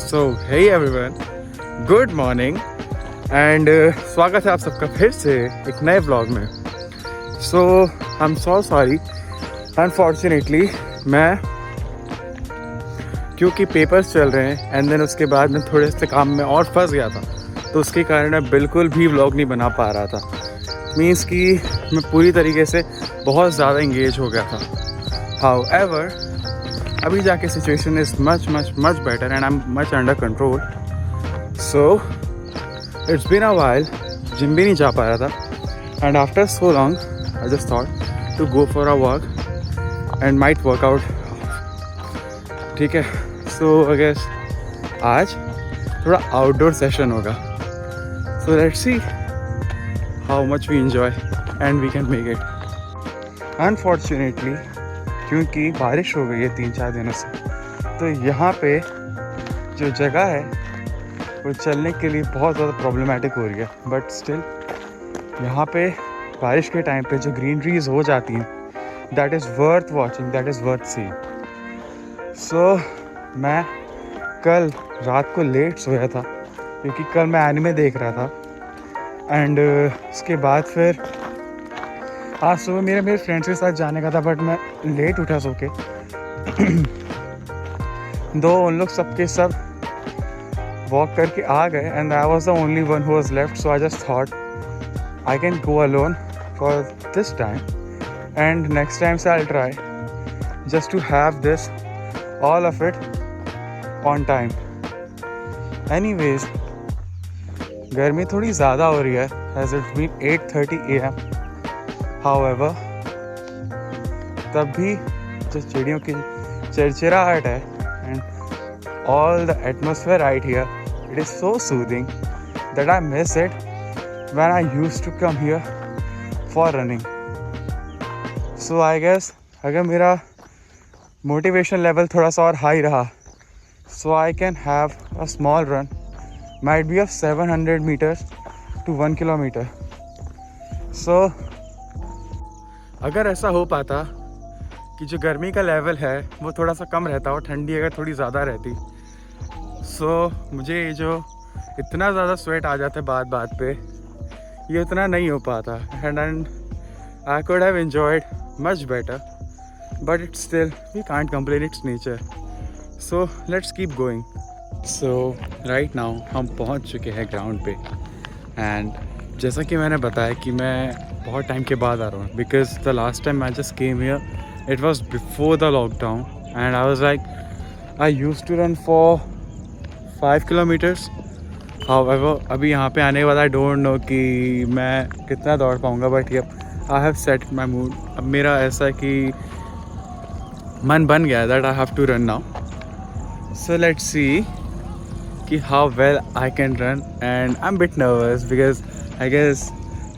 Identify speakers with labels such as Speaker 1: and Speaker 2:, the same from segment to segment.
Speaker 1: So hey everyone, good morning and स्वागत है आप सबका फिर से एक नए व्लॉग में। So I am so sorry, unfortunately मैं क्योंकि पेपर्स चल रहे हैं एंड देन उसके बाद मैं थोड़े से काम में और फंस गया था, तो उसके कारण मैं बिल्कुल भी व्लॉग नहीं बना पा रहा था। मीन्स कि मैं पूरी तरीके से बहुत ज़्यादा इंगेज हो गया था। हाउएवर अभी जाके situation is much better and I am much under control. So it's been a while, gym भी नहीं जा पा रहा था and after so long I just thought to go for a walk and might work out. ठीक है, सो I guess आज थोड़ा आउटडोर सेशन होगा। So let's see how much we enjoy and we can make it. Unfortunately क्योंकि बारिश हो गई है 3-4 दिनों से, तो यहाँ पे जो जगह है वो चलने के लिए बहुत ज़्यादा प्रॉब्लमेटिक हो रही है। बट स्टिल यहाँ पे बारिश के टाइम पे जो ग्रीनरीज हो जाती हैं, that is worth watching, that is worth seeing. So मैं कल रात को लेट सोया था क्योंकि कल मैं एनिमे देख रहा था एंड उसके बाद फिर आज सुबह मेरे फ्रेंड्स के साथ जाने का था, बट मैं लेट उठा सो के दो उन लोग सबके सब वॉक करके आ गए and I was the only one who was left. So I just thought I can go alone for this time and next time say I try just to have this all of it on time. Anyways गर्मी थोड़ी ज़्यादा हो रही है as it's been 8:30 AM। However, तब भी जो चिड़ियों की चिड़चिड़ाहट है and all the atmosphere right here, it is so soothing that I miss it when I used to come here for running. So I guess अगर मेरा मोटिवेशन लेवल थोड़ा सा और हाई रहा, so I can have a small run, might be of 700 meters to 1 kilometer। So अगर ऐसा हो पाता कि जो गर्मी का लेवल है वो थोड़ा सा कम रहता और ठंडी अगर थोड़ी ज़्यादा रहती, सो मुझे ये जो इतना ज़्यादा स्वेट आ जाता है बात पे, ये उतना नहीं हो पाता and I could have enjoyed much better, but it's still we can't complain, it's nature. So let's keep going. So right now हम पहुंच चुके हैं ग्राउंड पे एंड जैसा कि मैंने बताया कि मैं बहुत टाइम के बाद आ रहा हूँ, because the last time I just came here it was before the lockdown and I was like I used to run for 5 kilometers। However अभी यहाँ पे आने के बाद आई डोंट नो कि मैं कितना दौड़ पाऊँगा, but I have set my mood. अब मेरा ऐसा है कि मन बन गया that I have to run now. So let's see कि how well I can run and I am bit nervous because I guess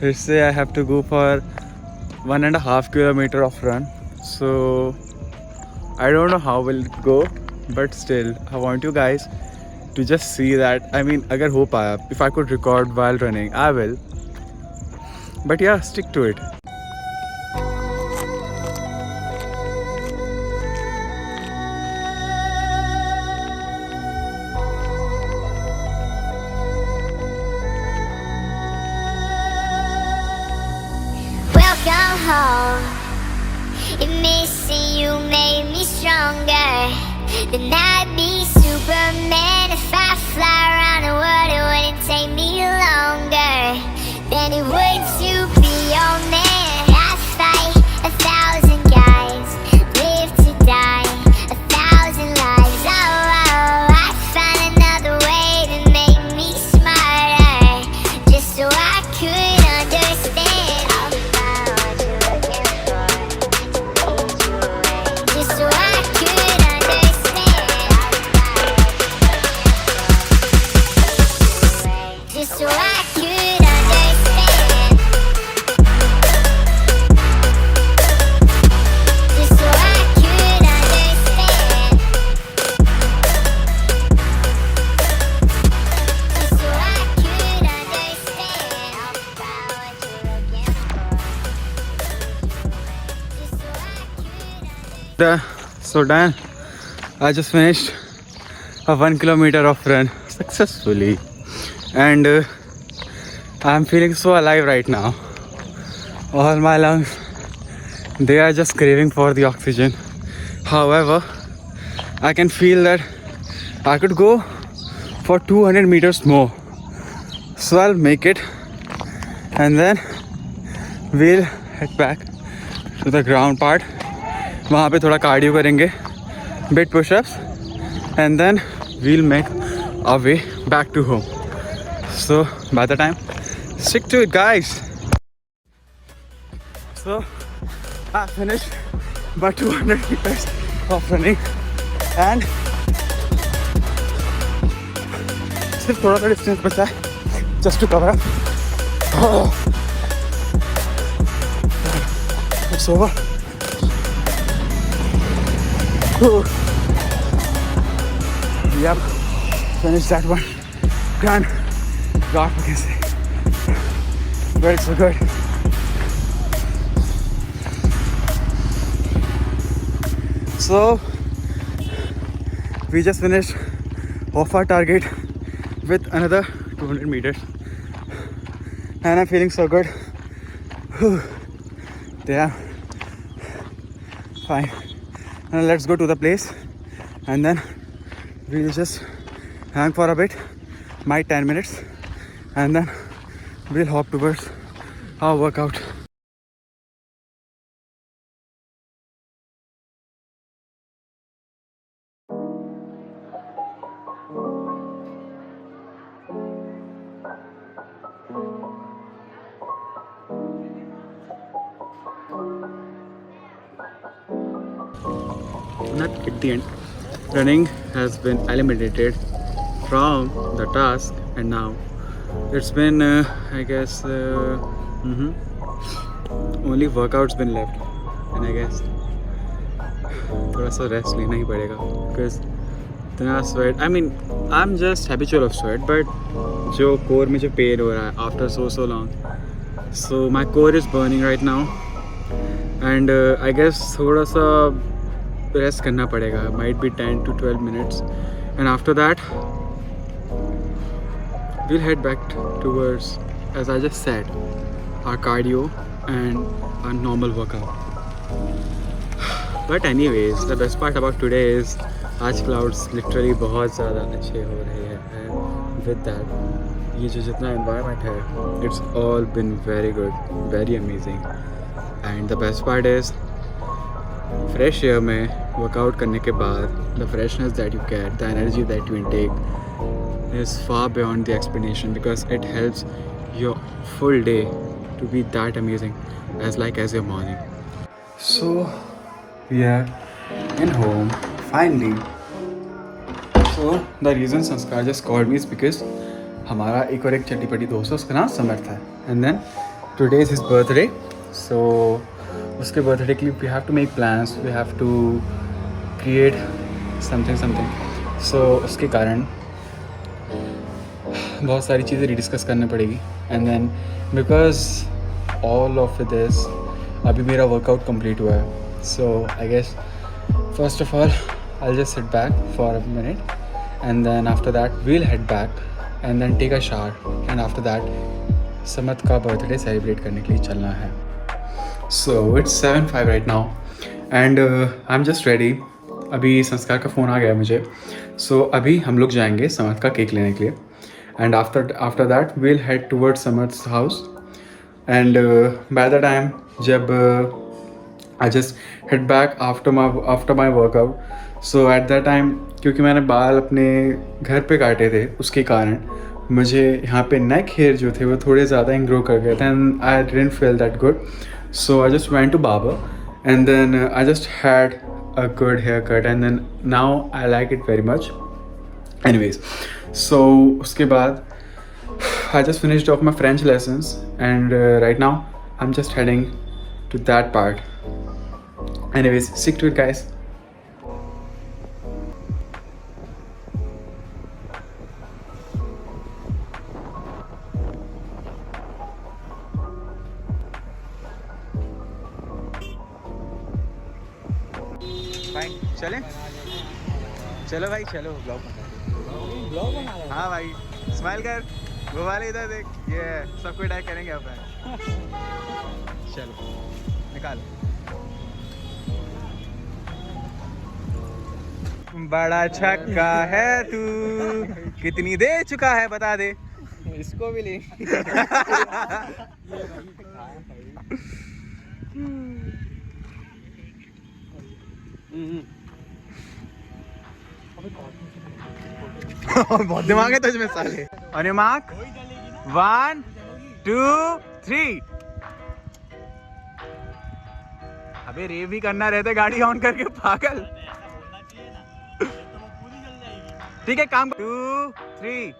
Speaker 1: फिर से I have to go for 1.5 kilometer of run। So I don't know how will it go, but still I want you guys to just see that, I mean अगर हो पाया, if I could record while running I will, but yeah, stick to it।
Speaker 2: Welcome home. And missing you made me stronger. Then I'd be Superman if I fly around the world. It wouldn't take me longer than it would to be your man. I'd fight 1,000 guys, live to die 1,000 lives. Oh, I'd find another way to make me smarter, just so I could understand.
Speaker 1: So Dan, I just finished a 1 kilometer of run successfully, and I'm feeling so alive right now. All my lungs, they are just craving for the oxygen. However, I can feel that I could go for 200 meters more. So I'll make it, and then we'll head back to the ground part. वहाँ पे थोड़ा cardio करेंगे, bit push-ups, and then we'll make our way back to home. So by the time, stick to it, guys. So I finished about 200 meters of running, and सिर्फ थोड़ा सा distance बचा है just to cover up. It's over. Yep, finished that one. Done. God, I can say. But it's so good. So, we just finished off our target with another 200 meters. And I'm feeling so good. Damn. Fine. Now let's go to the place, and then we'll just hang for a bit, my 10 minutes, and then we'll hop towards our workout. Not at the end. Running has been eliminated from the task, and now it's been I guess only workouts been left, and I guess थोड़ा सा rest लेना ही पड़ेगा because इतना sweat. I mean, I'm just habitual of sweat, but जो core में जो pain हो रहा है after so long, so my core is burning right now, and I guess थोड़ा सा रेस्ट करना पड़ेगा, might be 10 to 12 minutes, and after that we'll head back towards, as I just said, our cardio and our normal workout. But anyways, the best part about today is आज clouds literally बहुत ज़्यादा अच्छे हो रहे हैं, and with that ये जो जितना environment है, it's all been very good, very amazing, and the best part is fresh air में workout करने के बाद the freshness that you get, the energy that you intake is far beyond the explanation, because it helps your full day to be that amazing as your morning. So we are in home finally. So the reason Sanskar just called me is because हमारा एक और एक चट्टी-पट्टी दोस्त है, उसका नाम समर्थ है, and then today is his birthday. So उसके बर्थडे के लिए we have to make plans, we have to create something. So उसके कारण बहुत सारी चीज़ें रिडिस्कस करनी पड़ेगी, and then because all of this अभी मेरा वर्कआउट कंप्लीट हुआ है, so I guess first of all I'll just sit back for a minute, and then after that we'll head back and then take a shower, and after that समत का birthday celebrate करने के लिए चलना है. So it's 7:05 right now, and I'm just ready. अभी संस्कार का फ़ोन आ गया मुझे, so अभी हम लोग जाएंगे समर्थ का केक लेने के लिए, and after that we'll head towards समर्थ's house, and by the time जब I just head back after my workout, so at that time क्योंकि मैंने बाल अपने घर पे काटे थे, उसके कारण मुझे यहाँ पे नेक हेयर जो थे वो थोड़े ज़्यादा इंग्रो कर गए थे, and I didn't feel that good. So I just went to barber, and then I just had a good haircut, and then now I like it very much. Anyways, so उसके बाद I just finished off my French lessons, and right now I'm just heading to that part. Anyways, stick to it, guys. Fine, चलें? चलो भाई, चलो blog हाँ भाई smile कर, वो वाले इधर देख, ये सबको अटैक करेंगे अपन। चलो निकाल। बड़ा छक्का है तू, कितनी दे चुका है बता दे।
Speaker 3: इसको भी ले।
Speaker 1: बहुत दिमाग है तो इसमें साले। On your mark, 1 2 3। अबे रेव भी करना रहता गाड़ी ऑन करके पागल। ठीक है काम 2 3